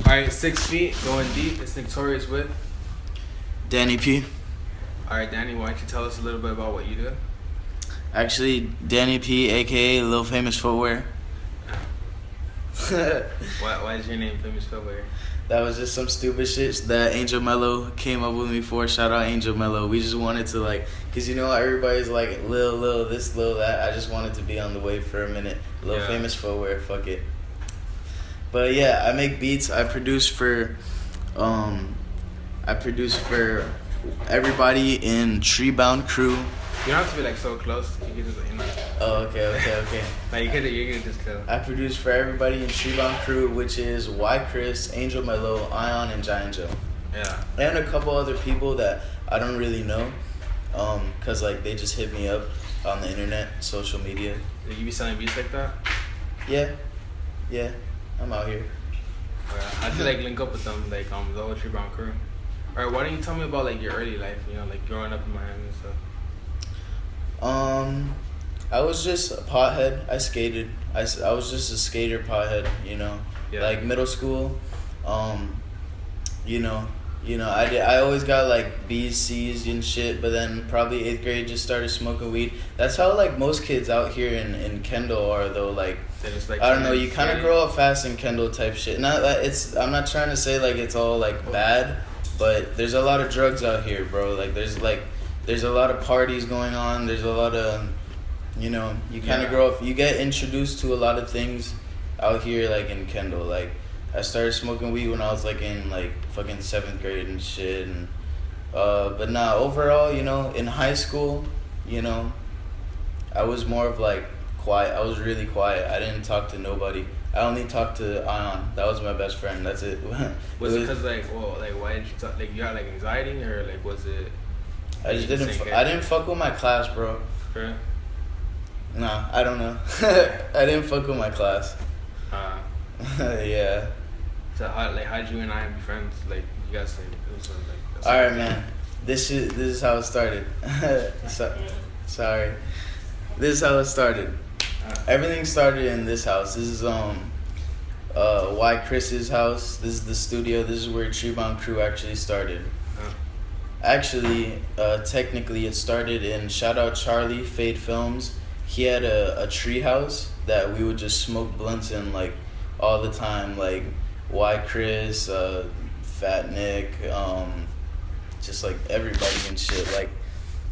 Alright, 6 feet, going deep. It's Torius with DannyP. Alright, Danny, why don't you tell us a little bit about what you do? Actually, DannyP, aka Lil Famous Footwear. Why is your name Famous Footwear? That was just some stupid shit that Angel Mello came up with me for. Shout out Angel Mello. We just wanted to cause you know everybody's like Lil this, Lil that. I just wanted to be on the wave for a minute. Lil Famous Footwear, fuck it. But yeah, I make beats. I produce for everybody in Treebound Crew. You don't have to be so close. You can just Oh, okay. Like you can just go. I produce for everybody in Treebound Crew, which is Y Chris, Angel Mello, Ion, and Giant Joe. Yeah. And a couple other people that I don't really know, cause they just hit me up on the internet, social media. You be selling beats like that? Yeah, I'm out here. I feel link up with them, the whole Treebound Crew. Alright, why don't you tell me about your early life? Growing up in Miami and stuff. I was just a pothead. I skated. I was just a skater pothead, Yeah. Middle school. I always got B's, C's and shit, but then probably 8th grade just started smoking weed. That's how most kids out here in Kendall are though. I don't know, you kind of grow up fast in Kendall type shit. Not I'm not trying to say it's all bad, but there's a lot of drugs out here, bro. There's a lot of parties going on. There's a lot of, you kind of grow up. You get introduced to a lot of things out here, in Kendall. I started smoking weed when I was in fucking 7th grade and shit. And but nah, overall, in high school, I was more of quiet. I was really quiet. I didn't talk to nobody. I only talked to Ion. That was my best friend. That's it. Was it because why did you talk? You had anxiety or was it? I just didn't. I didn't fuck with my class, bro. Sure. Nah, I don't know. I didn't fuck with my class. Yeah. So how'd you and I be friends? You guys it was all right, man. This is how it started. Sorry. This is how it started. Everything started in this house. This is Y Chris's house. This is the studio. This is where Treebound Crew actually started. Actually, technically, it started in shout out Charlie Fade Films. He had a tree house that we would just smoke blunts in all the time. Y Chris, Fat Nick, just everybody and shit.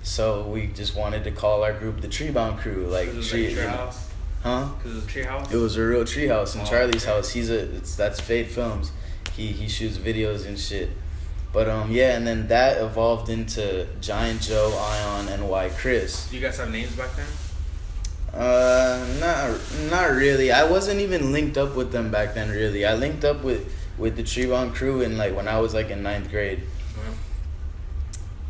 So we just wanted to call our group the Treebound Crew. Tree house. Huh? Because it was a tree house. It was a real tree house in Charlie's house. That's Fade Films. He shoots videos and shit. But and then that evolved into Giant Joe, Ion, and Y Chris. Do you guys have names back then? Not really. I wasn't even linked up with them back then. Really, I linked up with the Treebound Crew in when I was in 9th grade.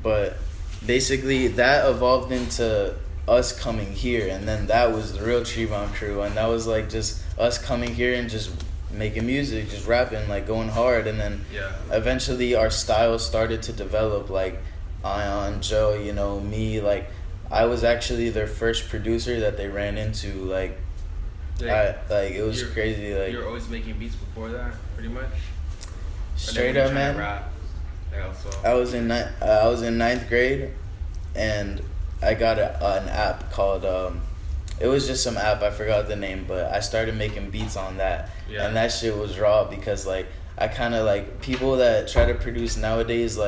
But basically, that evolved into us coming here, and then that was the real Treebound Crew, and that was just us coming here and just making music, just rapping, going hard, and then eventually our style started to develop. Ion, Joe, me, I was actually their first producer that they ran into. It was crazy. You were always making beats before that, pretty much. Straight up, man. I was in 9th grade, and I got an app called it was just some app, I forgot the name, but I started making beats on that. Yeah. And that shit was raw because I kind of people that try to produce nowadays,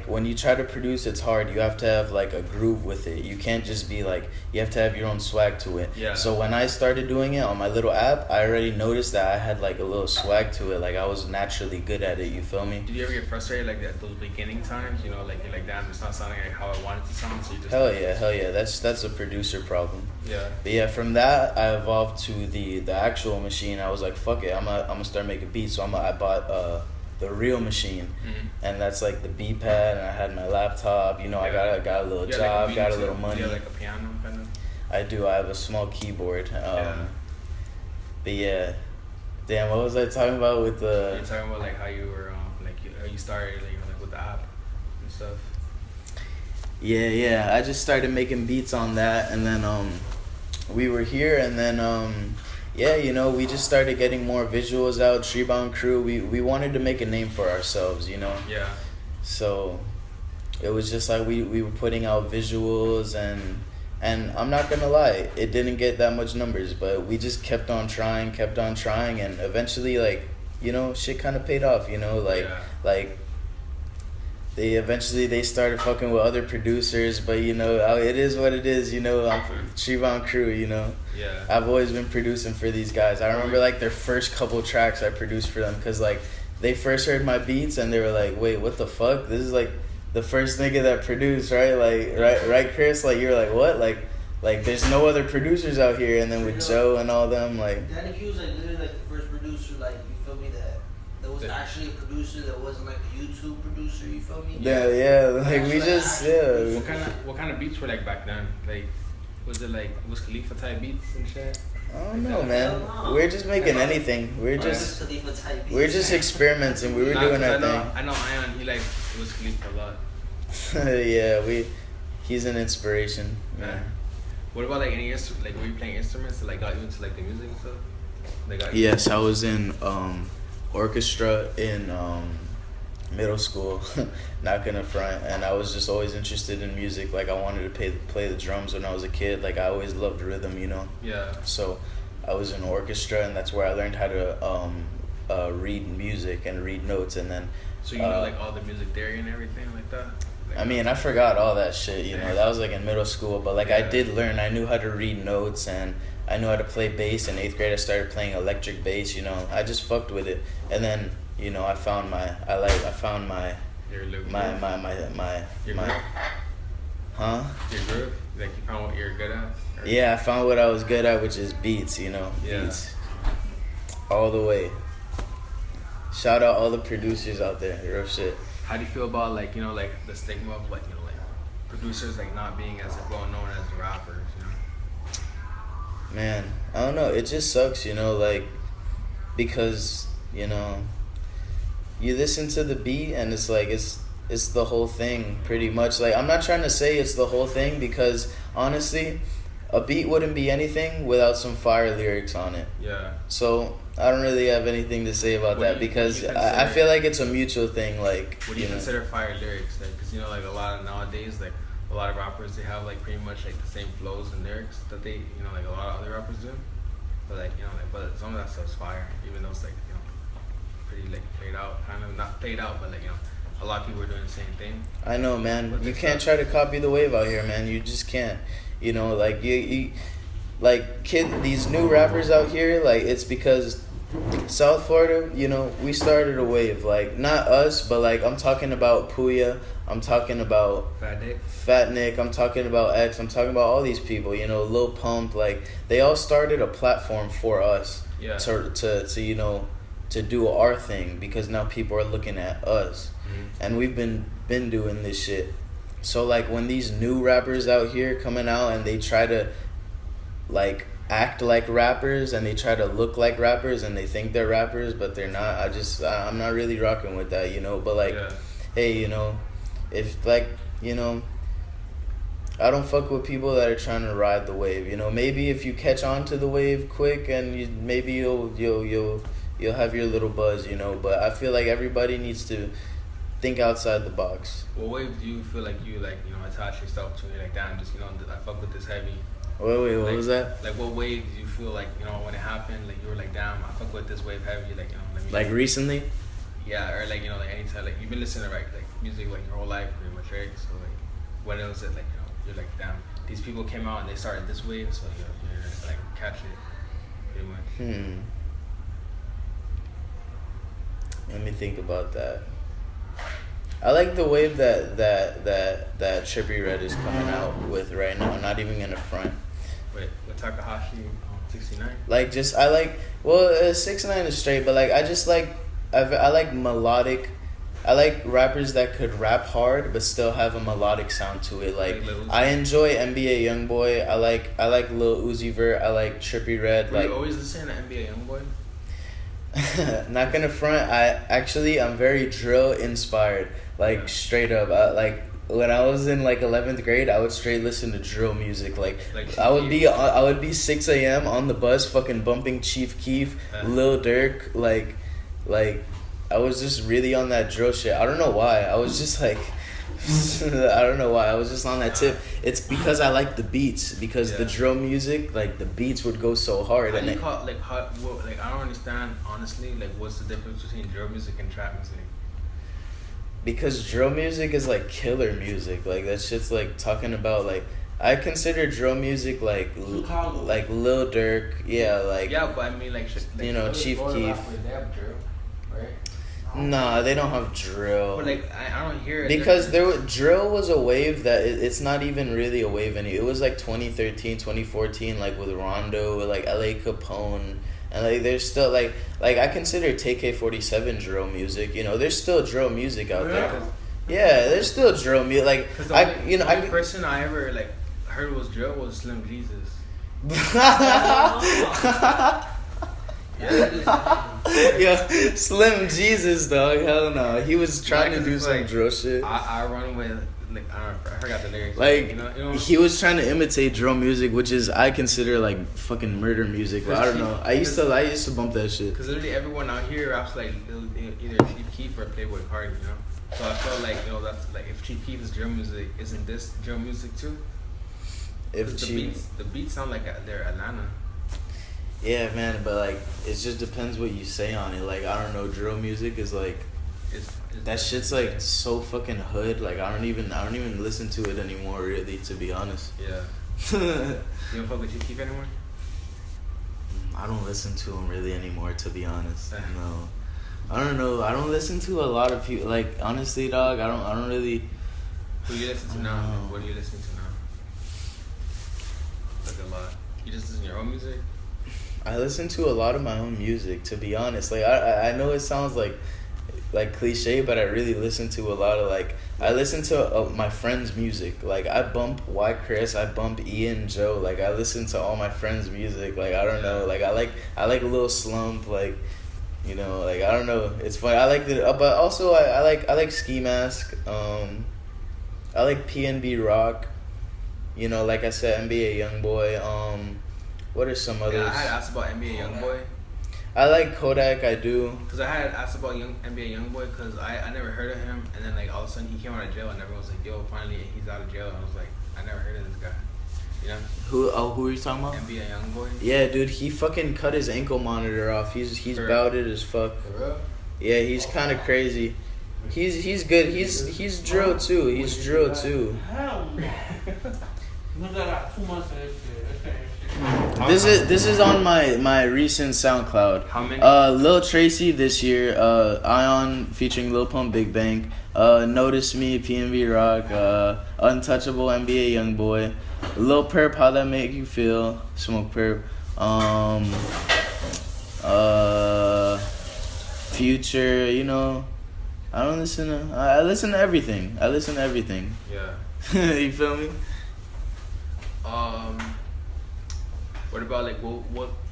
when you try to produce, it's hard. You have to have a groove with it. You can't just be you have to have your own swag to it. Yeah. So when I started doing it on my little app, I already noticed that I had a little swag to it. I was naturally good at it. You feel me? Did you ever get frustrated at those beginning times? You're damn, it's not sounding how I want it to sound. So you just hell yeah. That's a producer problem. Yeah. But yeah, from that I evolved to the actual machine. I was fuck it, I'm gonna start making beats. So I bought the real machine, and that's the B pad, and I had my laptop. I got a little job, got a little money. You have a piano kind of? I do. I have a small keyboard. But yeah, damn. What was I talking about with the? You're talking about how you were how you started with the app and stuff. Yeah. I just started making beats on that, and then we were here, and then yeah, you know, we just started getting more visuals out. Treebound Crew, we wanted to make a name for ourselves, you know. Yeah. So it was just like we were putting out visuals, and I'm not gonna lie, it didn't get that much numbers, but we just kept on trying, and eventually, like, you know, shit kind of paid off, you know, like they started fucking with other producers, but you know, it is what it is, you know. I'm Treebound Crew, you know. Yeah. I've always been producing for these guys. I remember like their first couple tracks I produced for them, because like they first heard my beats and they were like, wait, what the fuck? This is like the first nigga that produced, right? Like, right, Chris? Like, you're like, what? Like there's no other producers out here. And then with Joe and all them, like, DannyP was like literally like the first producer, like, you feel me, that was actually a producer that wasn't like a YouTube producer, you feel me? Yeah, like we just, yeah. What kind of beats were like back then? Like, was it like Wiz Khalifa type beats and shit? I don't know, man. We're just making anything. We're just experimenting. We were doing our thing. I know Ion, he like Wiz Khalifa a lot. Yeah, he's an inspiration. Yeah. What about like any like were you playing instruments that like got you into like the music and stuff? Yes, I was in orchestra in middle school, not gonna front, and I was just always interested in music. Like, I wanted to play the drums when I was a kid. Like, I always loved rhythm, you know. Yeah. So I was in orchestra, and that's where I learned how to read music and read notes, and then. So you know like all the music theory and everything like that. Like, I mean, I forgot all that shit, you know. That was like in middle school, but like I did learn. I knew how to read notes, and I knew how to play bass. In 8th grade, I started playing electric bass. You know, I just fucked with it, and then. You know, I found my Your groove? Huh? Your groove? Like, you found what you're good at? Or? Yeah, I found what I was good at, which is beats, you know. Yeah. Beats. All the way. Shout out all the producers out there, real shit. How do you feel about, like, you know, like, the stigma of, like, you know, like, producers, like, not being as well known as rappers, you know? Man, I don't know. It just sucks, you know, like, because, you know, you listen to the beat and it's like it's the whole thing pretty much. Like, I'm not trying to say it's the whole thing, because honestly a beat wouldn't be anything without some fire lyrics on it. Yeah. So I don't really have anything to say about that, because I feel like it's a mutual thing. Like, what do you consider fire lyrics? Like, because you know, like a lot of nowadays, like a lot of rappers, they have like pretty much like the same flows and lyrics that they, you know, like a lot of other rappers do. But like, you know, like, but some of that stuff's fire, even though it's like, you know, pretty like played out, kind of not played out, but like, you know, a lot of people are doing the same thing. I know, man. You can't try to copy the wave out here, man. You just can't. You know, like you like these new rappers out here, like, it's because South Florida, you know, we started a wave. Like, not us, but like I'm talking about Puya, I'm talking about Fat Nick, I'm talking about X, I'm talking about all these people, you know, Lil Pump. Like, they all started a platform for us. Yeah. To you know, to do our thing, because now people are looking at us. Mm-hmm. And we've been doing this shit. So like, when these new rappers out here coming out and they try to like act like rappers and they try to look like rappers and they think they're rappers but they're not, I'm not really rocking with that, you know. But like, hey, you know, if like, you know, I don't fuck with people that are trying to ride the wave, you know. Maybe if you catch on to the wave quick, and maybe you'll have your little buzz, you know. But I feel like everybody needs to think outside the box. What wave do you feel like you, like, you know, attach yourself to? Like, damn, just, you know, I fuck with this heavy. Wait, what like, was that? Like, what wave do you feel like, you know, when it happened, like, you were like, damn, I fuck with this wave heavy, like, you know, let me. Like, recently? Yeah, or like, you know, like anytime, like, you've been listening to like music like your whole life pretty much, right? So like, what else is it, like, you know, you're like, damn, these people came out and they started this wave, so you're like, catch it, pretty much. Let me think about that. I like the wave that Trippie Redd is coming out with right now. Not even in the front. Wait, what Takahashi 69? Like, just, I like, well, 69 is straight, but like, I just like, I like melodic. I like rappers that could rap hard but still have a melodic sound to it. Like, I enjoy NBA Youngboy. I like Lil Uzi Vert. I like Trippie Redd. Were you always listening to NBA Youngboy? Not gonna front. I'm very drill inspired. Like, straight up. when I was in like 11th grade, I would straight listen to drill music. Like I would be 6 a.m. on the bus, fucking bumping Chief Keef, Lil Durk, like I was just really on that drill shit. I don't know why. I was just like, I don't know why. I was just on that tip. It's because I like the beats. Because the drill music, like the beats would go so hard. I don't understand honestly. Like, what's the difference between drill music and trap music? Because drill music is like killer music. Like that shit's like talking about like. I consider drill music like Lil Durk. Yeah, like. Yeah, but I mean like you know, Chief Keef. They have drill, right? Nah, they don't have drill. But like I don't hear it because drill was a wave that it's not even really a wave any. It was like 2013, 2014, like with Rondo, with like LA Capone, and like there's still like I consider TK-47 drill music. You know, there's still drill music out there. Yeah, there's still drill music. Like the only person I ever like heard was drill was Slim Jesus. Yeah, Slim Jesus, dog. Hell no. He was trying to do some drill shit. I run with like I forgot the lyrics. Like you know, he was trying to imitate drill music, which is I consider like fucking murder music. But I don't know. I used to bump that shit. Because literally everyone out here raps like either Chief Keef or Playboy Cardi, you know. So I felt like that's like if Chief Keef is drill music, isn't this drill music too? If the beats sound like they're Atlanta. Yeah, man, but like it just depends what you say on it. Like I don't know, drill music is like that shit's like so fucking hood. Like I don't even listen to it anymore, really, to be honest. Yeah. You don't fuck with Chief Keef anymore? I don't listen to him really anymore, to be honest. No, I don't know. I don't listen to a lot of people. Like honestly, dog, I don't really. Who you listen to now? Like, what do you listen to now? Like a lot. You just listen to your own music? I listen to a lot of my own music, to be honest. Like I know it sounds like cliche, but I really listen to a lot of like I listen to my friends' music. Like I bump Y Chris, I bump Ian, Joe. Like I listen to all my friends' music. Like I don't know. Like I like Lil Slump. Like you know. Like I don't know. It's funny. I like but also I like Ski Mask. I like PNB Rock. You know, like I said, NBA YoungBoy. What are some others? Yeah, I had asked about NBA YoungBoy. I like Kodak, I do. Because I had asked about NBA YoungBoy because I never heard of him. And then, like, all of a sudden he came out of jail and everyone was like, yo, finally he's out of jail. And I was like, I never heard of this guy. You know? Who are you talking about? NBA YoungBoy. Yeah, dude, he fucking cut his ankle monitor off. He's bouted as fuck. For real? Yeah, he's kind of crazy. He's good. He's drill too. He's drill too. Hell no. You got 2 months of this This shit. is on my recent SoundCloud. How many? Lil Tracy this year. Ion featuring Lil Pump, Big Bang. Notice Me, PNB Rock. Untouchable, NBA YoungBoy. Lil Perp, How That Make You Feel. Smoke Perp. Future. You know, I listen to everything. Yeah. You feel me? What about like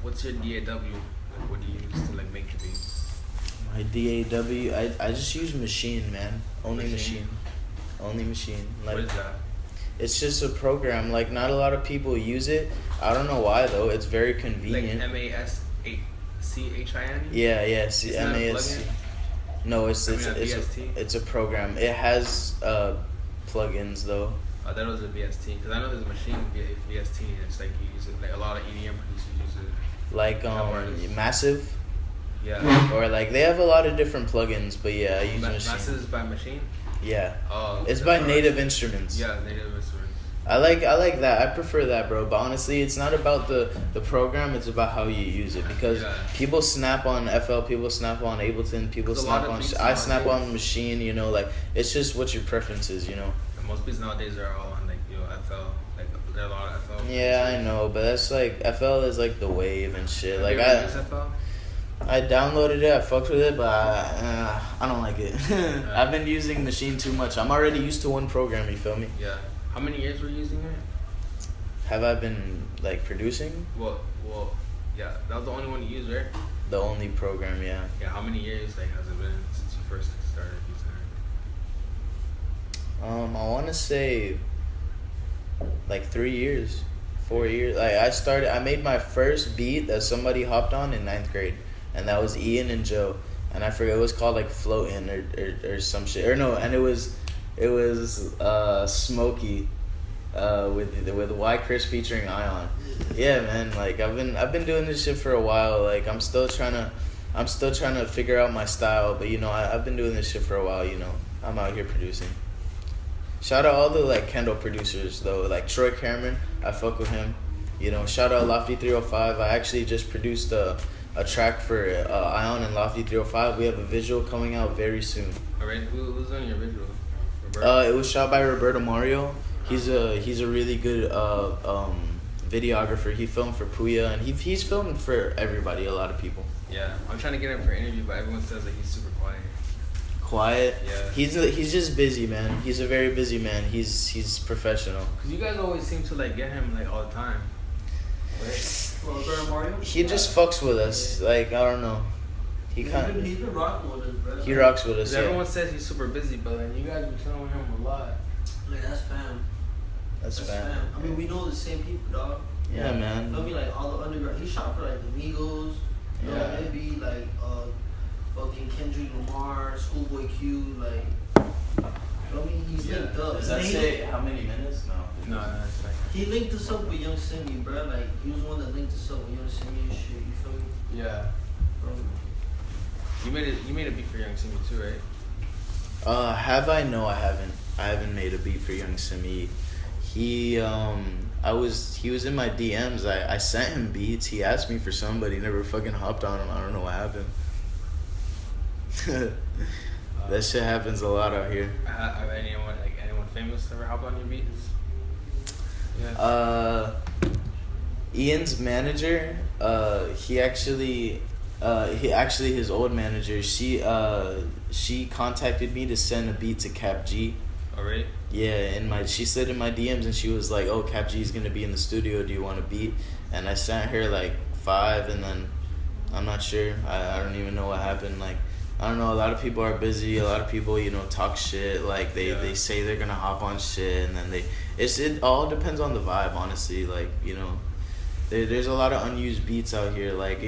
what's your DAW? Like, what do you use to like make your beats? My DAW, I just use Machine, man. Only Machine. Like, what is that? It's just a program. Like not a lot of people use it. I don't know why though. It's very convenient. Like MASCHIN? Yeah, It's not a MASC. plugin? No, it's a program. It has plugins though. Oh, that was a VST because I know there's a machine VST. And it's like you use it. Like a lot of EDM producers use it. Like Massive. Yeah. Or like they have a lot of different plugins, but yeah, I use Machine. Massive is by Machine. Yeah. Oh. It's by Native Instruments. Yeah, Native Instruments. I like that. I prefer that, bro. But honestly, it's not about the program. It's about how you use it. Because people snap on FL, people snap on Ableton, people snap on. I snap on Machine. You know, like it's just what your preference is. You know. And most beats nowadays are all on like FL. Like there are a lot of FL. Yeah, I know, but that's like FL is like the wave and shit. Have like you ever used FL? I downloaded it. I fucked with it, but I don't like it. I've been using Machine too much. I'm already used to one program. You feel me? Yeah. How many years were you using it? Have I been like producing? Well, yeah. That was the only one you used, right? The only program, yeah. Yeah. How many years like has it been since you first started using I want to say like 3 years, 4 years. Like I made my first beat that somebody hopped on in 9th grade, and that was Ian and Joe, and I forget, it was called like Floatin' or some shit, or no, and it was Smokey, with Y Chris featuring Ion. Yeah, man. Like I've been doing this shit for a while. Like I'm still trying to figure out my style, but you know I've been doing this shit for a while. You know I'm out here producing. Shout out all the like Kendall producers though, like Troy Cameron. I fuck with him. You know, shout out Lofty 305. I actually just produced a track for Ion and Lofty 305. We have a visual coming out very soon. Alright, who's on your visual? Roberto? It was shot by Roberto Mario. He's a really good videographer. He filmed for Puya, and he's filmed for everybody, a lot of people. Yeah, I'm trying to get him for an interview, but everyone says that he's super quiet. Quiet? Yeah. He's just busy, man. He's a very busy man. He's professional. Cause you guys always seem to like get him like all the time. Right? Roberto Mario? He just fucks with us. Like I don't know. He's been rocking with us, bro. He rocks with us. Yeah. Everyone says he's super busy, but like you guys been chilling with him a lot. Like that's fam. That's fam. I mean, we know the same people, dog. Yeah, man. I mean, like all the underground. He shot for like the Migos. Yeah. Maybe like fucking Kendrick Lamar, Schoolboy Q, like. I mean, he's linked up. Does that say how many minutes? No. No, it's like. He linked us up with Young Simi, bro. Like he was the one that linked us up with Young Simi and shit. You feel me? Yeah. You made a beat for Young Simi too, right? Have I? No, I haven't. I haven't made a beat for Young Simi. He was in my DMs. I sent him beats. He asked me for some, but he never fucking hopped on them. I don't know what happened. That shit happens a lot out here. Have anyone famous ever hopped on your beats? Yeah. Ian's manager, his old manager, she contacted me to send a beat to Cap G. Alright. Yeah, she slid in my DMs and she was like, "Oh, Cap G's gonna be in the studio. Do you want a beat?" And I sent her like 5, and then I'm not sure. I don't even know what happened. Like, I don't know. A lot of people are busy. A lot of people, talk shit. Like they say they're gonna hop on shit, and then it all depends on the vibe. Honestly, like there's a lot of unused beats out here. Like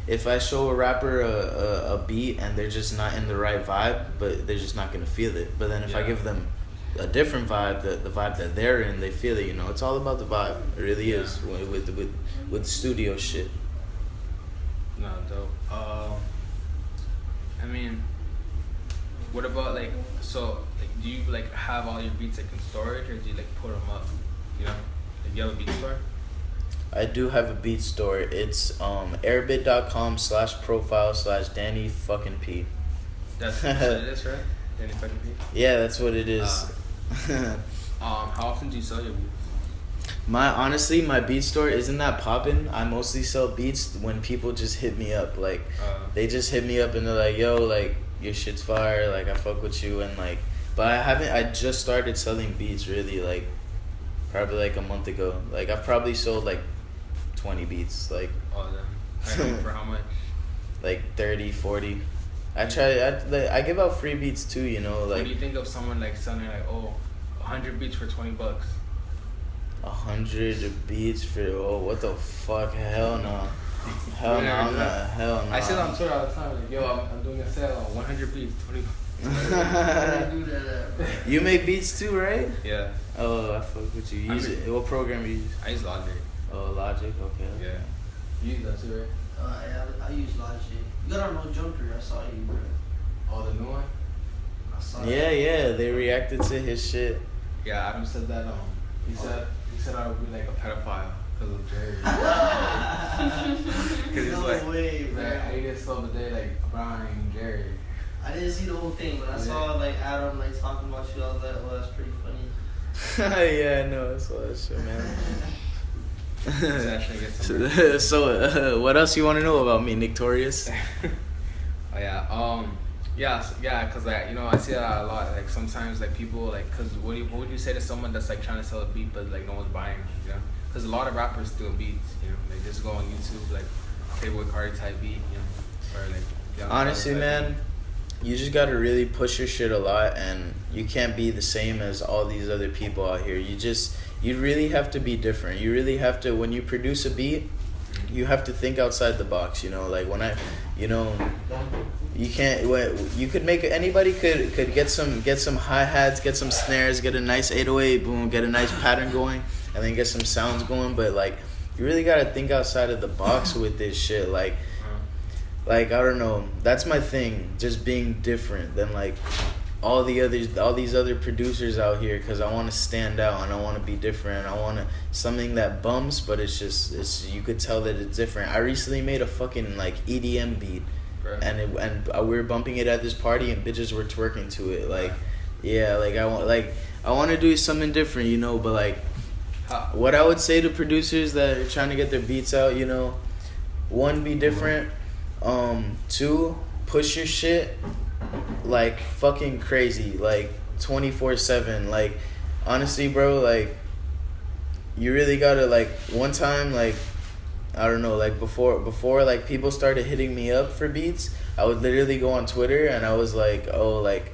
if I show a rapper a beat and they're just not in the right vibe, but they're just not gonna feel it. But then if I give them a different vibe, the vibe that they're in, they feel it. It's all about the vibe. It really is with studio shit. No, dope. I mean, what about do you have all your beats in storage, or do you put them up? Do you have a beat store? I do have a beat store. It's airbit.com/profile/DannyP. That's what it is, right? DannyP? Yeah, that's what it is. How often do you sell your beats? Honestly, my beat store isn't that poppin'. I mostly sell beats when people just hit me up. They just hit me up and they're like, "Yo, your shit's fire. I fuck with you." And but I just started selling beats really probably a month ago. I've probably sold 20 beats. Oh, then. For how much? 30, 40. I give out free beats too, When do you think of someone selling 100 beats for $20? 100 beats for what the fuck? Hell no. Hell no. I see it on Twitter all the time. Yo, I'm doing a sale on 100 beats, $20. You make beats too, right? Yeah. Oh, I fuck with you. What program you use? I use Logic. Oh, Logic. Okay. Yeah. You use that too, right? Yeah, I use Logic. You got our no jumper. I saw you, bro. Oh, the new one? I saw Yeah. They reacted to his shit. Yeah, Adam said that. He said I would be a pedophile because of Jerry. Because no way, bro. I ate this the other day, Brian and Jerry. I didn't see the whole thing, but I saw Adam talking about you. I was like, "Oh, that's pretty funny." Yeah, I know. I saw that shit, man. Get So, what else you want to know about me, Nick Torius? Oh yeah. Yeah, cause I see that a lot. Sometimes people cause what would you say to someone that's trying to sell a beat but no one's buying it, Cause a lot of rappers doing beats, they just go on YouTube Playboy Cardi type beat, or honestly, man, you just gotta really push your shit a lot, and you can't be the same as all these other people out here. You really have to be different. You really have to, when you produce a beat, you have to think outside the box, you know, like you can't, you could make, anybody could get some hi-hats, get some snares, get a nice 808, boom, get a nice pattern going, and then get some sounds going, but like, you really gotta think outside of the box with this shit, like I don't know, that's my thing, just being different than like all these other producers out here, because I want to stand out and I want to be different. I want something that bumps, but it's you could tell that it's different. I recently made a fucking like EDM beat, right. and we were bumping it at this party and bitches were twerking to it. Like, yeah, like I want to do something different, you know. But like, what I would say to producers that are trying to get their beats out, you know, 1, be different. 2, push your shit like fucking crazy, like 24/7. Like, honestly, bro, like, you really gotta, like, one time, like, I don't know, like, before like people started hitting me up for beats, I would literally go on Twitter and I was like, oh, like,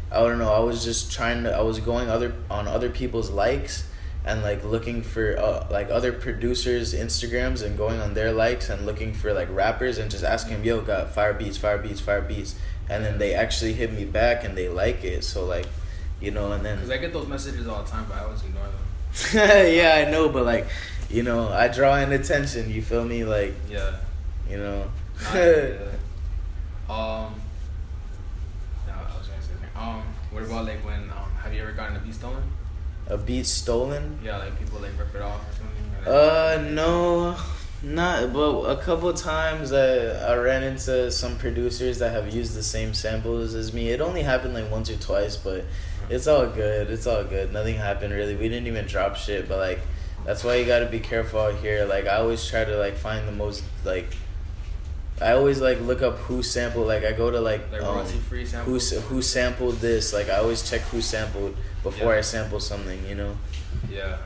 I don't know, I was just I was going on other people's likes and like looking for like other producers' Instagrams and going on their likes and looking for like rappers and just asking them, yo, got fire beats, and then they actually hit me back and they like it. So like, you know, and then because I get those messages all the time, but I always ignore them. Yeah, I know, but like, you know, I draw in attention, you feel me? Like, yeah, you know. What about like when have you ever gotten a beat stolen? A beat stolen? Yeah, like people like rip it off or something. Like, no, not. But a couple times I ran into some producers that have used the same samples as me. It only happened like once or twice, but it's all good. It's all good. Nothing happened really. We didn't even drop shit, but like, that's why you gotta be careful out here. Like, I always try to like find the most like. I always like look up who sampled. Like, I go to like royalty-free samples. Who sampled this. Like, I always check who sampled before I sample something, you know. Yeah.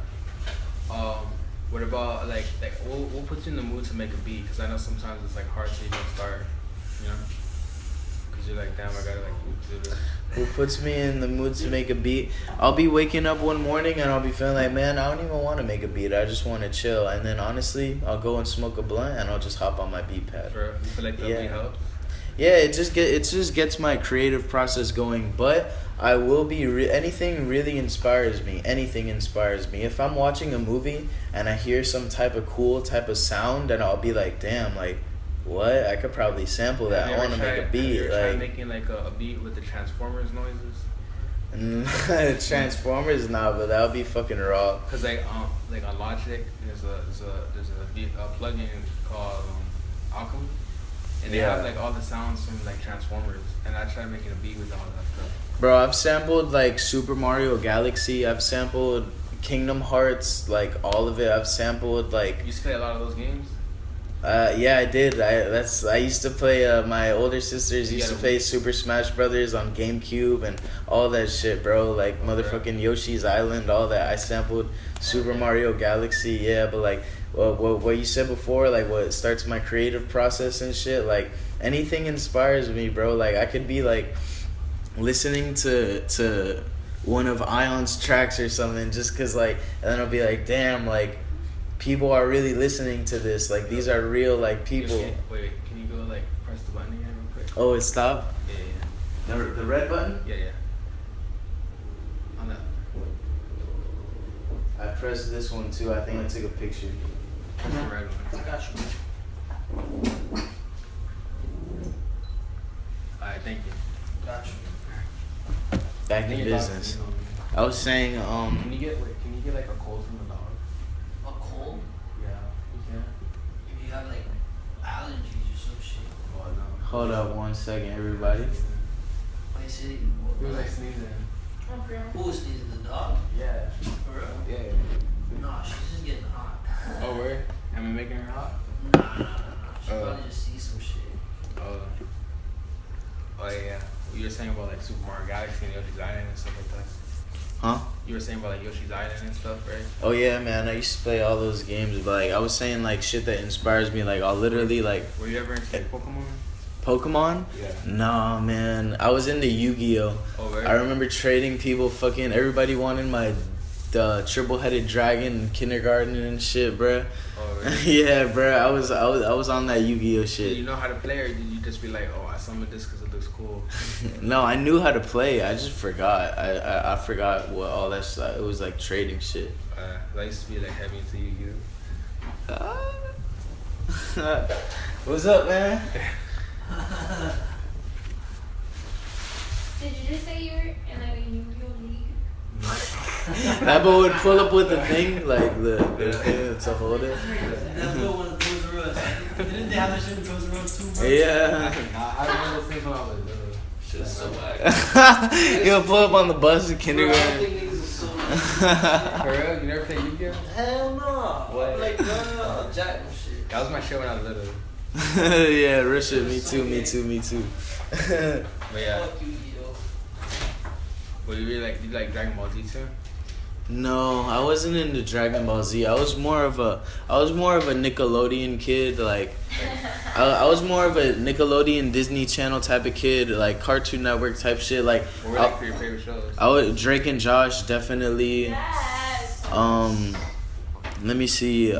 What about like what puts you in the mood to make a beat? Because I know sometimes it's like hard to even start, you know. Because you're like, damn, I gotta like do this. Who puts me in the mood to make a beat? I'll be waking up one morning and I'll be feeling like, man, I don't even want to make a beat. I just want to chill. And then honestly, I'll go and smoke a blunt and I'll just hop on my beat pad. You feel like that beat helps? Yeah, it just gets my creative process going. But I will be anything really inspires me. Anything inspires me. If I'm watching a movie and I hear some type of cool type of sound, and I'll be like, damn, like, what? I could probably sample that. I want to make a beat. Have you ever tried making like a beat with the Transformers noises? Transformers, nah, but that would be fucking raw. Cause like on Logic, there's a plugin called Alchemy, and they have like all the sounds from like Transformers, and I tried making a beat with all that stuff. Bro, I've sampled like Super Mario Galaxy. I've sampled Kingdom Hearts, like all of it. I've sampled like. You used to play a lot of those games? Yeah, I did. I used to play. My older sisters used to play Super Smash Brothers on GameCube and all that shit, bro. Like motherfucking Yoshi's Island, all that. I sampled Super Mario Galaxy. Yeah, but like what you said before, like what starts my creative process and shit. Like anything inspires me, bro. Like I could be like listening to one of Ion's tracks or something, just cause like, and then I'll be like, damn, like. People are really listening to this. Like, these are real, like, people. Wait, can you go, like, press the button again real quick? Oh, it stopped? Yeah. The red button? Yeah. On that. I pressed this one, too. I think I took a picture. Press the red one. I got you. Alright, thank you. Got you. Back in business. I was saying, Can you get, like, a cold from the dog? Cold? Yeah, you can. If you have like allergies or some shit. Oh, no. Hold up 1 second, everybody. Wait, see? He was like sneezing. Who was sneezing? The dog? Yeah. For real? Yeah. Nah, she's just getting hot. Oh, where? Am I making her hot? Nah. She probably just sees some shit. Oh, yeah. You were saying about like Super Mario Galaxy and Yoshi's Island and stuff like that. Huh? You were saying about like Yoshi's Island and stuff, right? Oh yeah, man. I used to play all those games, but like I was saying like shit that inspires me. Like I'll literally like. Were you ever into like, Pokemon? Pokemon? Yeah. Nah, man. I was into Yu-Gi-Oh. Oh, really? I remember trading people. Fucking everybody wanted my triple-headed dragon in kindergarten and shit, bruh. Oh, really? Yeah, bruh. I was on that Yu-Gi-Oh shit. Did you know how to play, or did you just be like, oh, I summoned this because it looks cool? No, I knew how to play. I just forgot. I forgot what all that stuff. It was like trading shit. I used to be like heavy into Yu-Gi-Oh. What's up, man? Did you just say you were in a Yu-Gi-Oh league? That boy would pull up with the thing, like the thing to hold it. That's what one of Toys R Us. Didn't they have that shit in Toys R Us too, bro? Yeah. I remember the thing when I was little. Shit's so whack. He'll pull up on the bus in Bro, I kindergarten. think niggas is so For real? You never played Yu-Gi-Oh? Hell no. What? Like, no, Jack and shit. That was my shit when I was little. Yeah, real shit. Me too. But yeah. Fuck Yu-Gi-Oh. But you like Dragon Ball Z too? No, I wasn't into Dragon Ball Z. I was more of a Nickelodeon kid. Like, I was more of a Nickelodeon Disney Channel type of kid, like Cartoon Network type shit. Like, What were like your favorite shows? I would Drake and Josh definitely. Yes. Let me see.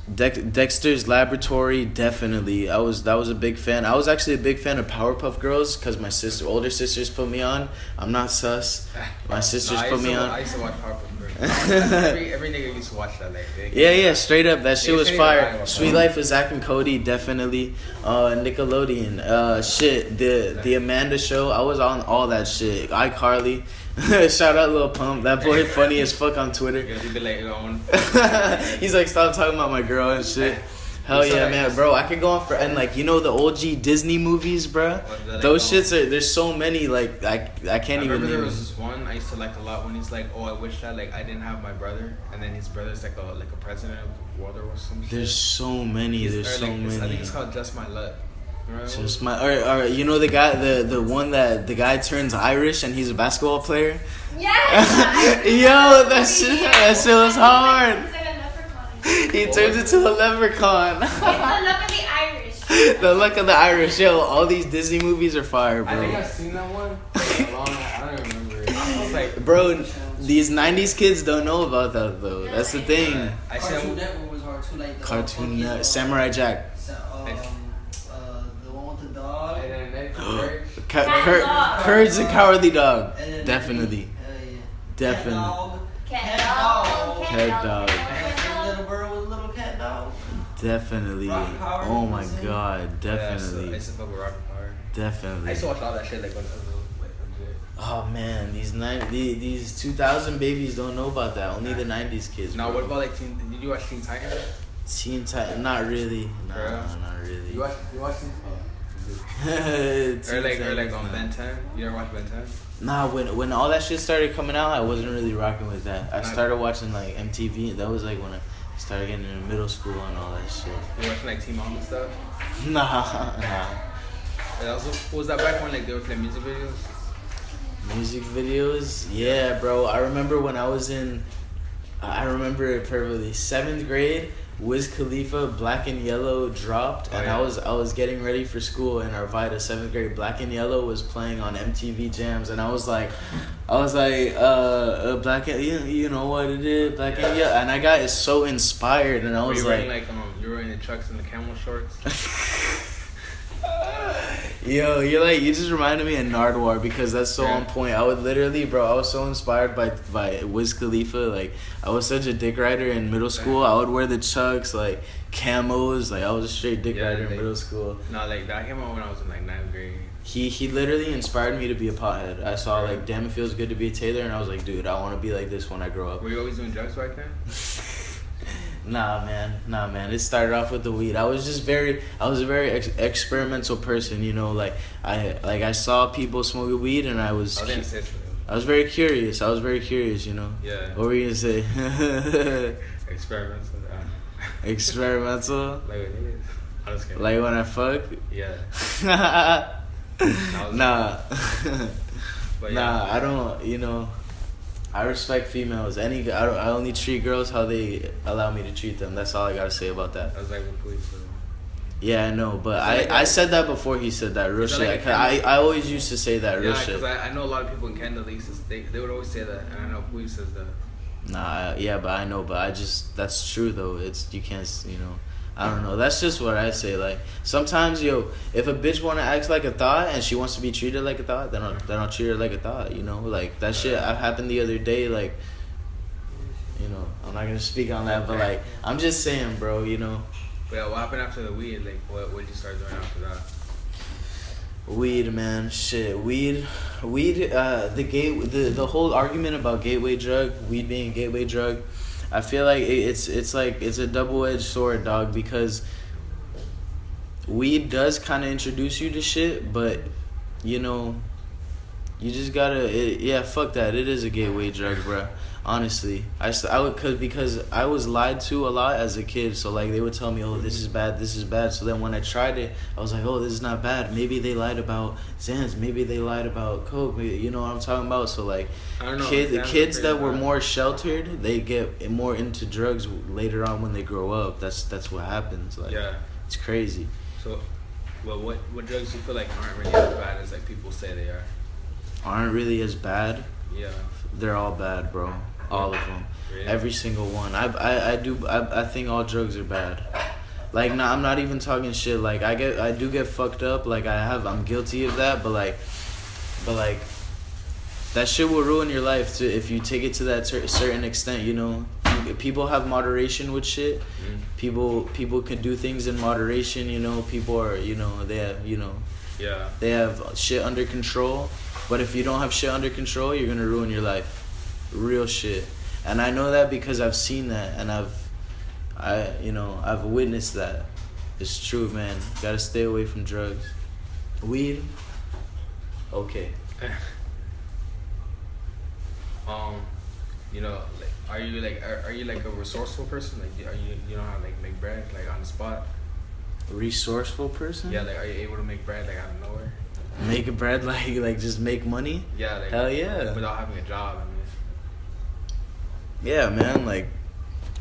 Dexter's Laboratory, definitely. That was a big fan. I was actually a big fan of Powerpuff Girls because my older sisters put me on. I'm not sus. My sisters put me on. I used to watch Powerpuff Girls. every nigga used to watch that. Like, Yeah, straight up. That shit was fire. Iowa, Sweet Life of Zack and Cody, definitely. Nickelodeon. Shit. The Amanda Show. I was on all that shit. iCarly. Shout out Lil Pump. That boy funny as fuck on Twitter. you be like, He's like, stop talking about my girl and shit. Hell yeah, man, bro. I could go on for, and like, you know the OG Disney movies, bro. Those shits are. There's so many. Like, I can't even. I remember there name was them. this one I used to like a lot when he's like, oh, I wish that like I didn't have my brother, and then his brother's like a president of the world or some shit. There's so many. There's so many. I think it's called Just My Luck. Just my, or you know the guy, the one that the guy turns Irish and he's a basketball player. Yes. Yo, that shit was hard. He's like a leprechaun. He turns into a leprechaun. It's the luck of the Irish. The luck of the Irish. Yo, all these Disney movies are fire, bro. I think I've seen that one. I don't remember it. I was like, Bro, these 90s kids don't know about that though. That's the thing. I Cartoon see. Network was hard too, like the Cartoon Monkeys, Samurai Jack. The one with the dog. And then Courage. Courage the Cowardly Dog. And then Definitely. Hell yeah. Definitely. Cat dog. Cat dog. Little bird with a little cat dog. Definitely. Rocket Power, Oh my you know what I'm saying? god. Definitely. Yeah, I used to fuck with Rocket Power. I Definitely. used to watch all that shit like when I was little. Like, legit. Oh man, these 2000 babies don't know about that. Only the 90s kids. Now, bro. what about like did you watch Teen Titans? Teen Titan? Not really. Bro. Not really. You watch Teen Teen or like Titans, on nah. Ben 10? You ever watch Ben 10? Nah, when all that shit started coming out, I wasn't really rocking with that. I started watching like MTV. That was like when I started getting into middle school and all that shit. You watching like Teen Mom and stuff? Nah. And also, what was that back when like they were playing music videos? Music videos? Yeah, bro. I remember when I was in, I remember it perfectly. 7th grade, Wiz Khalifa, Black and Yellow dropped, and yeah. I was getting ready for school in Arvida. 7th grade, Black and Yellow was playing on MTV Jams, and I was like, Black and you know what it is, Black and Yellow, and I got so inspired, and I was you like, you were wearing the chucks and the camel shorts. Yo, you just reminded me of Nardwar because that's so on point. I would literally, bro, I was so inspired by Wiz Khalifa. Like, I was such a dick rider in middle school. I would wear the chucks, like, camos. Like, I was a straight dick rider in middle school. No, like, that came out when I was in, like, 9th grade. He literally inspired me to be a pothead. I saw, like, damn, it feels good to be a Taylor, and I was like, dude, I want to be like this when I grow up. Were you always doing drugs back then? Nah, man. It started off with the weed. I was a very experimental person, you know. Like I saw people smoking weed, and I was very curious. You know. Yeah. What were you gonna say? Experimental. Experimental. Like what it is. I'm just kidding. Like when I fuck. Yeah. Nah. But Nah, yeah. I don't. You know. I respect females. I only treat girls how they allow me to treat them. That's all I gotta say about that. I was like with police. So. Yeah, I know, but I said that before he said that. Real shit. I always used to say that. Real shit. Yeah, because I know a lot of people in Kendall, they would always say that, and I know Pui says that. Nah, yeah, but I know, but I just, that's true though. It's, you can't, you know, I don't know. That's just what I say. Like, sometimes, yo, if a bitch want to act like a thought and she wants to be treated like a thought, then I'll treat her like a thought, you know? Like, that shit happened the other day, like, you know, I'm not going to speak on that, but, like, I'm just saying, bro, you know? But yeah, what happened after the weed? Like, what did you start doing after that? Weed, man, shit. Weed. The whole argument about gateway drug, weed being a gateway drug, I feel like it's a double-edged sword, dog, because weed does kind of introduce you to shit, but you know, you just gotta. Fuck that. It is a gateway drug, bruh. Honestly, because I was lied to a lot as a kid. So like they would tell me, oh, this is bad, this is bad. So then when I tried it, I was like, oh, this is not bad. Maybe they lied about Xans. Maybe they lied about coke. Maybe, you know what I'm talking about? So like, kids that were more sheltered, they get more into drugs later on when they grow up. That's what happens. Like, yeah, it's crazy. So, well, what drugs do you feel like aren't really as bad as like people say they are? Aren't really as bad? Yeah. They're all bad, bro. All of them. Really? Every single one. I think all drugs are bad. Like, nah, I'm not even talking shit. Like, I do get fucked up. Like, I'm guilty of that. But like, that shit will ruin your life if you take it to that certain extent. You know, people have moderation with shit. Mm. People can do things in moderation. You know, people are, you know, they have, you know, they have shit under control. But if you don't have shit under control, you're gonna ruin your life. Real shit. And I know that because I've seen that and I've witnessed that. It's true, man. Gotta stay away from drugs. Weed? Okay. You know, like, are you like a resourceful person? Like, you know how to like make bread like on the spot? A resourceful person? Yeah, like are you able to make bread like out of nowhere? Make a bread like just make money? Yeah, like, hell yeah. Without having a job, I mean. Yeah, man, like,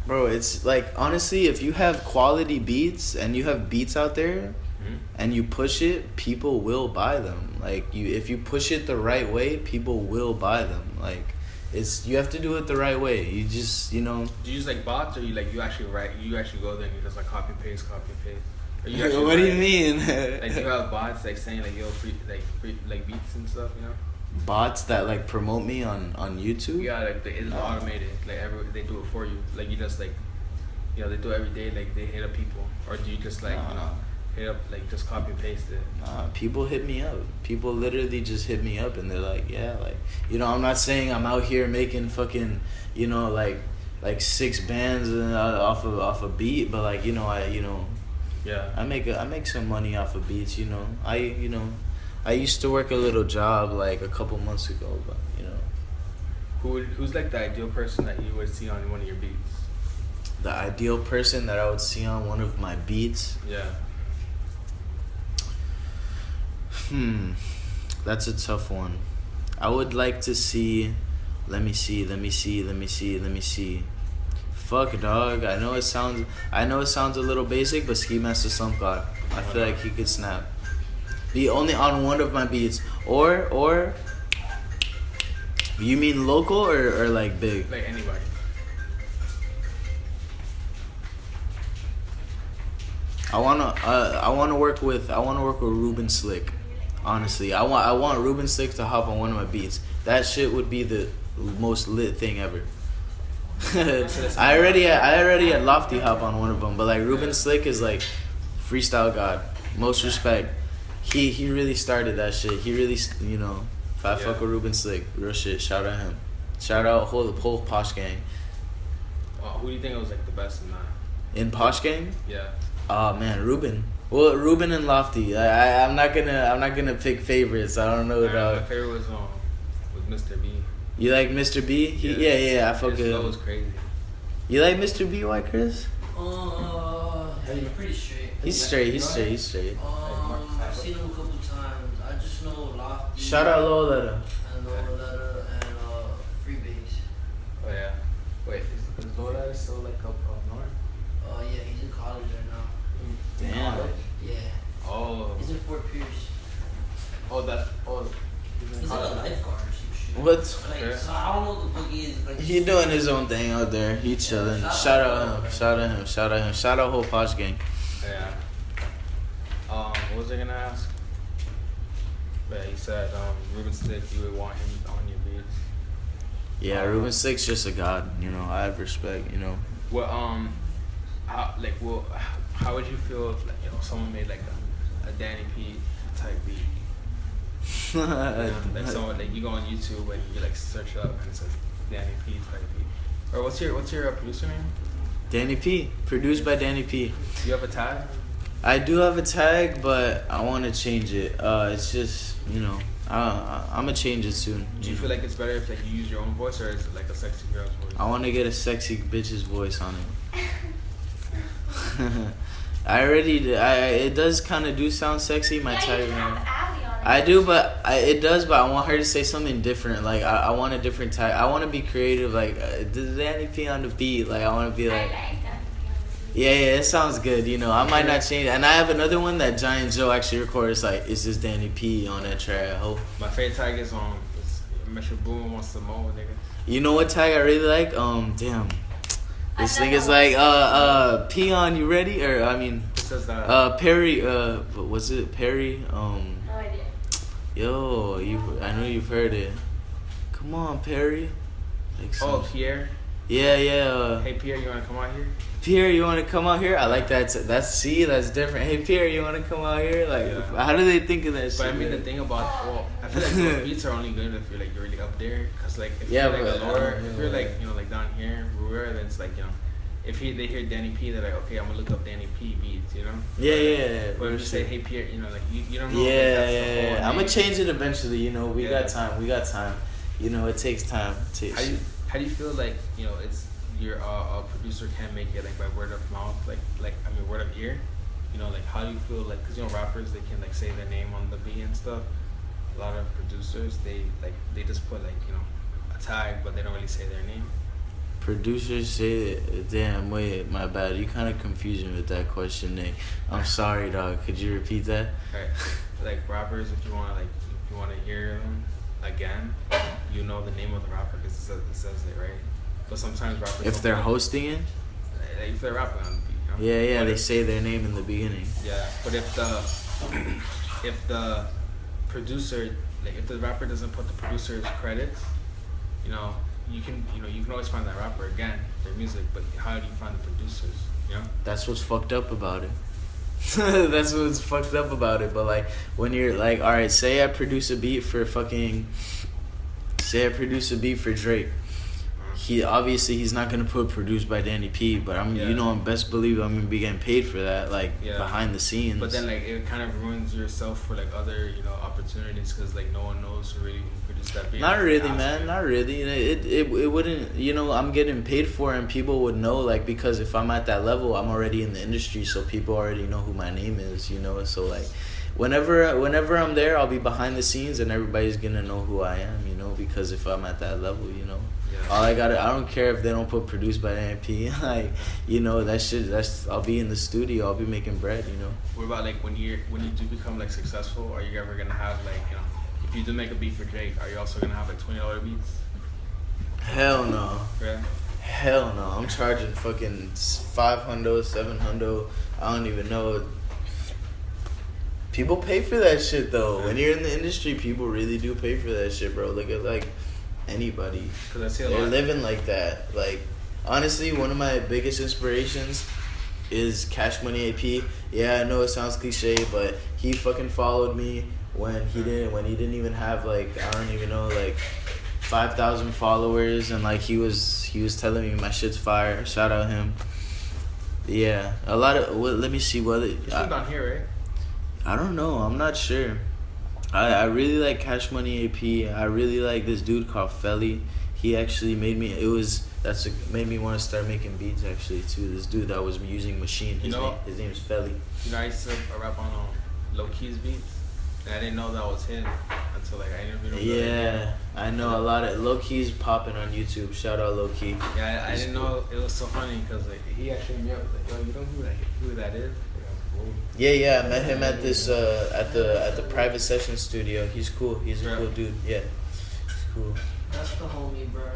bro, it's like, honestly, if you have quality beats and you have beats out there and you push it, people will buy them. Like, if you push it the right way, people will buy them. Like, you have to do it the right way. You just, you know. Do you use like bots or you actually write? You actually go there and you just like copy paste. What do you mean? Like, you have bots like saying like yo free beats and stuff, you know? Bots that like promote me on YouTube? Yeah, like it's automated. Like they do it for you. Like you just like, you know, they do it every day. Like they hit up people, or do you just like you know hit up like just copy and paste it? Nah, people hit me up. People literally just hit me up and they're like, yeah, like, you know, I'm not saying I'm out here making fucking, you know, like 6 bands off a beat, but like, you know, yeah, I make some money off of beats, you know. I used to work a little job like a couple months ago, but you know. Who's like the ideal person that you would see on one of your beats? The ideal person that I would see on one of my beats? Yeah. That's a tough one. I would like to see. Let me see. Fuck, dog. I know it sounds a little basic, but Ski Master Soundcloud. I feel like he could snap. Be only on one of my beats, or you mean local or like big? Like anybody. I wanna work with Ruben Slick. Honestly, I want Ruben Slick to hop on one of my beats. That shit would be the most lit thing ever. I already had Lofty hop on one of them, but like Ruben Slick is like freestyle god. Most respect. He really started that shit. He really, you know, if I fuck with Ruben Slick, real shit. Shout out him. Shout out whole Posh Gang. Who do you think was like the best in that? In Posh Gang? Yeah. Oh man, Ruben. Well, Ruben and Lofty. I'm not gonna pick favorites. I don't know. My favorite was Mr. B. You like Mr. B? Yeah. I fuck with him. That was crazy. You like Mr. B? Why, Chris? He's pretty straight. He's straight. I've seen him a couple times. I just know Lofty. Shout out Loletta. And Loletta and Freebase. Oh yeah. Wait, is Loletta still like up north? Yeah, he's in college right now. Damn. Oh. He's in Fort Pierce. Oh, that's He's like a lifeguard or some shit. What? Like, so I don't know what the fuck he is. Like, He doing his own thing out there. He chilling. Shout out him. Shout out him. Shout out him. Shout out whole Posh gang. Yeah. What was I gonna ask? But he said Ruben Stick, you would want him on your beats. Yeah, Ruben Stick's just a god. You know, I have respect. You know. Well, how would you feel if someone made like a DannyP type beat? Like someone like you go on YouTube and you like search up and it says DannyP type beat. Or what's your producer name? DannyP, produced by DannyP. Do you have a tag? I do have a tag, but I want to change it. It's just I'm gonna change it soon. Do you feel like it's better if like you use your own voice or is it like a sexy girl's voice? I want to get a sexy bitch's voice on it. It does kind of do sound sexy. My tag. I do, but it does. But I want her to say something different. Like I want a different tag. I want to be creative. Like does DannyP on the beat? Like I want to be like. Yeah, it sounds good. You know, I might not change it. And I have another one that Giant Joe actually recorded. It's like, is this DannyP on that track? I hope. My favorite tag is Mr. Boom wants some more, nigga. You know what tag I really like? Damn. This nigga's like, Peon, you ready? Or I mean, it says that. Perry. Was it Perry? No idea. Yo, I know you've heard it. Come on, Perry. Like Pierre. Yeah. Hey Pierre, you wanna come out here? Pierre, you want to come out here? I like that. That's different. Hey, Pierre, you want to come out here? Like, yeah. How do they think of that shit? But I mean, the thing about, I feel like those beats are only good if you're like really up there. Cause like if you're like if you're like like down here, then it's like if they hear DannyP, they're like, okay, I'm gonna look up DannyP beats, you know? Yeah. But if you say, hey Pierre, like you don't know. Yeah. I'm gonna change it eventually. You know, we got time. You know, it takes time. How do you feel like it's your a producer can make it like by word of mouth, word of ear? Like how do you feel like, because rappers, they can like say their name on the beat and stuff. A lot of producers, they just put like a tag, but they don't really say their name. Producers say, damn, wait, my bad, you kind of confused me with that question, Nick. I'm sorry, dog. Could you repeat that? Right. Like rappers, if you want to hear them again, the name of the rapper because it says it, right? But sometimes rappers, if they're hosting it, if they're rapping on the beat, yeah, they say their name in the beginning. Yeah, but if the producer, like if the rapper doesn't put the producer's credits, you can always find that rapper again, their music. But how do you find the producers? That's what's fucked up about it. That's what's fucked up about it. But like when you're like, all right, say I produce a beat for Drake. He's not gonna put produced by DannyP, but I'm best believe I'm gonna be getting paid for that, behind the scenes. But then like it kind of ruins yourself for like other opportunities because like no one knows really who produced that beat. Not really, man. Not really. It wouldn't. I'm getting paid for it, and people would know, like, because if I'm at that level, I'm already in the industry, so people already know who my name is. So like, whenever I'm there, I'll be behind the scenes, and everybody's gonna know who I am. Because if I'm at that level, all I don't care if they don't put produced by DannyP. That shit. I'll be in the studio. I'll be making bread. What about like when you do become like successful? Are you ever gonna have like if you do make a beat for Drake, are you also gonna have like $20 beats? Hell no. Yeah. Hell no. I'm charging fucking $500, $700. I don't even know. People pay for that shit though. When you're in the industry, people really do pay for that shit, bro. Look at like anybody. They're living like that. Like, honestly, one of my biggest inspirations is Cash Money AP. Yeah, I know it sounds cliche, but he fucking followed me when he didn't even have like, I don't even know, like 5,000 followers, and like he was telling me my shit's fire. Shout out him. Yeah, a lot of let me see what it. He's on here, right? I don't know. I'm not sure. I really like Cash Money AP. I really like this dude called Felly. He actually made me. Made me want to start making beats actually too. This dude that was using Machine. His name is Felly. I used to rap on Low Key's beats, and I didn't know that was him until like I interviewed him. Yeah, I know a lot of Low Key's popping on YouTube. Shout out Low Key. Yeah, I didn't know. It was so funny because like he actually hit me up like, yo, you know who that is? Yeah. I met him at this at the private session studio. He's cool. He's a cool dude. Yeah, he's cool. That's the homie, bro.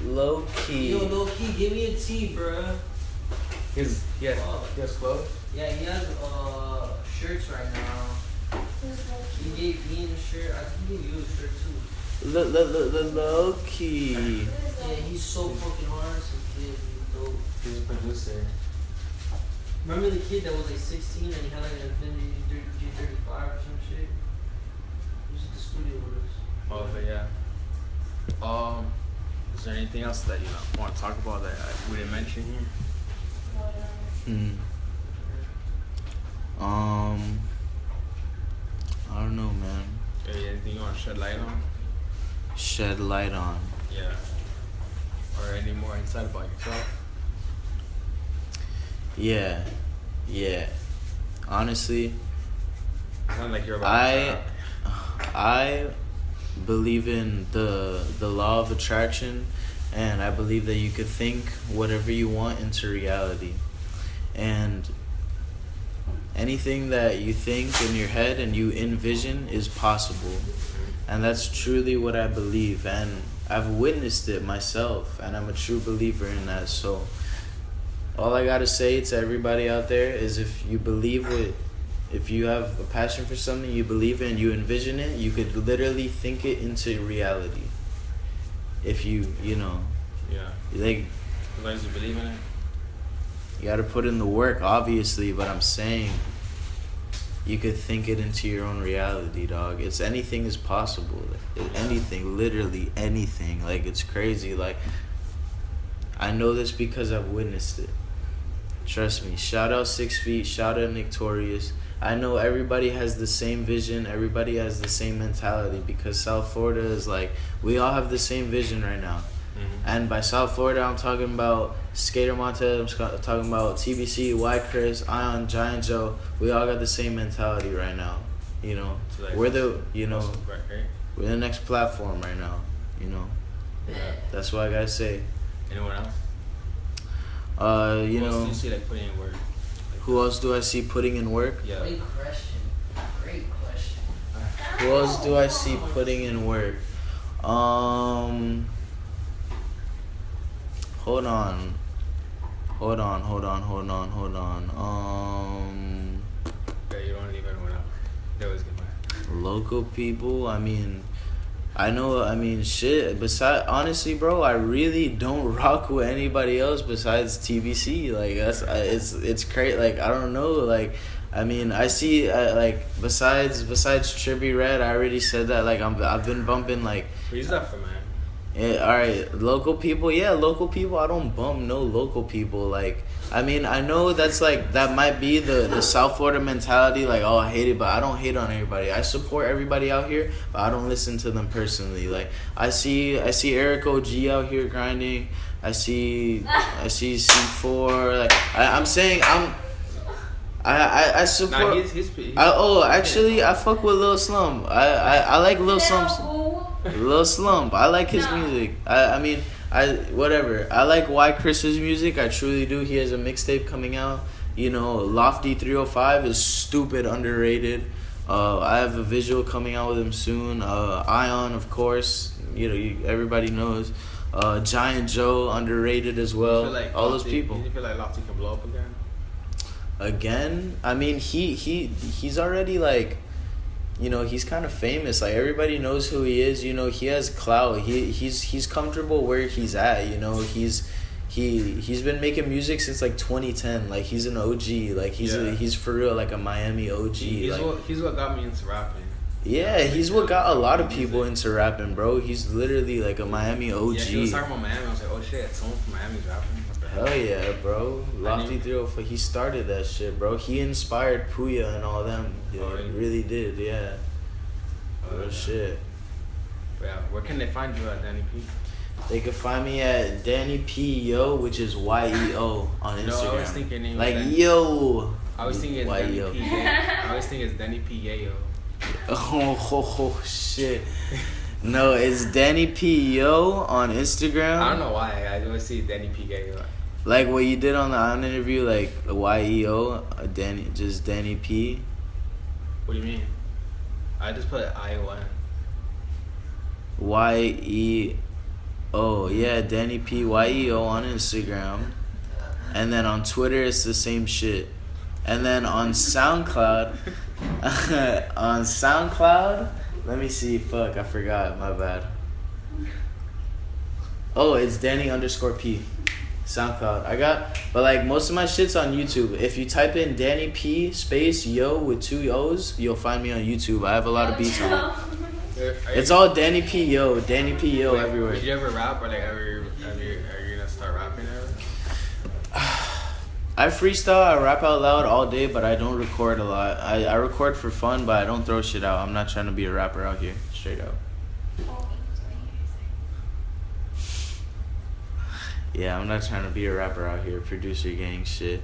Low key. Yo, low key, give me a tea, bro. He has clothes? Yeah, he has shirts right now. He gave me a shirt. I think he gave you a shirt too. Low key. Yeah, he's so fucking hard. Some kid, he's dope. He's a producer. Remember the kid that was like 16 and he had like an Infinity G35 or some shit? He was at the studio with us. Oh, but yeah. Is there anything else that you want to talk about that we didn't mention here? I don't know, man. Anything you want to shed light on? Shed light on. Yeah. Or any more insight about yourself? Yeah. Honestly, Sound like you're about I believe in the law of attraction, and I believe that you could think whatever you want into reality. And anything that you think in your head and you envision is possible. And that's truly what I believe, and I've witnessed it myself, and I'm a true believer in that. So all I gotta say to everybody out there is if you have a passion for something, you believe in, you envision it, you could literally think it into reality. If you know. Yeah. Like, as long as you believe in it. You gotta put in the work, obviously, but I'm saying you could think it into your own reality, dog. It's anything is possible. Anything, literally anything. Like, it's crazy. Like, I know this because I've witnessed it. Trust me. Shout out 6 Feet. Shout out Torius. I know everybody has the same vision. Everybody has the same mentality because South Florida is like, we all have the same vision right now. Mm-hmm. And by South Florida, I'm talking about Skatermontez, I'm talking about TBC, White Chris, Ion, Giant Joe. We all got the same mentality right now. You know, so like we're the next platform right now. You know, that's what I gotta say. Anyone else? You Who know. else do you see like putting in work? Who else do I see putting in work? Yeah. Great question. Who else do I see putting in work? Hold on. Yeah, you don't leave anyone out. They always get mad. Local people, shit. Besides, honestly, bro, I really don't rock with anybody else besides TBC. Like, it's crazy. Like, I don't know. Like, I see besides Trippy Red, I already said that. Like, I've been bumping like. Where's that from, man? Yeah, all right, local people. Yeah, local people. I don't bump no local people. Like, I know that's like that might be the South Florida mentality. Like, oh, I hate it, but I don't hate on everybody. I support everybody out here, but I don't listen to them personally. Like, I see Eric OG out here grinding. I see C4. Like, I support. Nah, I fuck with Lil Slump. I like Lil Slump's. Lil Slump. I like his music. Whatever. I like White Chris's music. I truly do. He has a mixtape coming out. You know, Lofty 305 is stupid underrated. I have a visual coming out with him soon. Ion, of course. You know, everybody knows. Giant Joe, underrated as well. Like all Lofty, those people. Do you feel like Lofty can blow up again? He's already like, you know, he's kind of famous. Like, everybody knows who he is. You know, he has clout. He's comfortable where he's at. You know, he's been making music since like 2010. Like, he's an OG. Like, he's for real like a Miami OG. He's what got me into rapping. Yeah, he's what got a lot of people into rapping, bro. He's literally like a Miami OG. Yeah, he was talking about Miami. I was like, oh shit, someone from Miami's rapping. Hell yeah, bro. Lofty 305, he started that shit, bro. He inspired Puya and all them. Yeah, he really did, yeah. Real shit. Yeah, where can they find you at, DannyP? They can find me at DannyP Yo, which is YEO on Instagram. No, I always think your name like is Yo. I always think it's DannyP. I always think it's DannyP Yayo. Oh, shit. No, it's DannyP Yo on Instagram. I don't know why. I always see DannyP Yayo. Like what you did on the Island interview, like YEO, Danny P. What do you mean? I just put ION. YEO, yeah, Danny P YEO on Instagram, and then on Twitter it's the same shit, and then on SoundCloud, let me see. Fuck, I forgot. My bad. Oh, it's Danny_P. SoundCloud. But like most of my shit's on YouTube. If you type in Danny P space yo with 2 O's, you'll find me on YouTube. I have a lot of beats on. It's all Danny P yo everywhere. Did you ever rap or like are you gonna start rapping ever? I freestyle, I rap out loud all day, but I don't record a lot. I record for fun, but I don't throw shit out. I'm not trying to be a rapper out here, straight up. Yeah, I'm not trying to be a rapper out here, producer gang shit.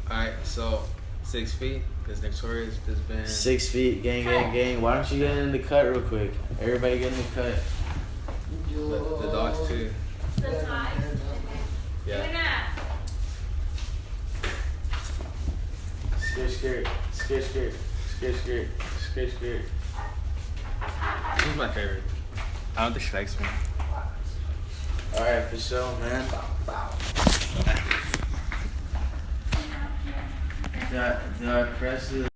Alright, so 6 feet, because Torius has been 6 feet, gang. Why don't you get in the cut real quick? Everybody get in the cut. The dogs too. The tie? Yeah. Skirt. Who's my favorite? I don't think she likes me. Alright, for sure, man. Do I press the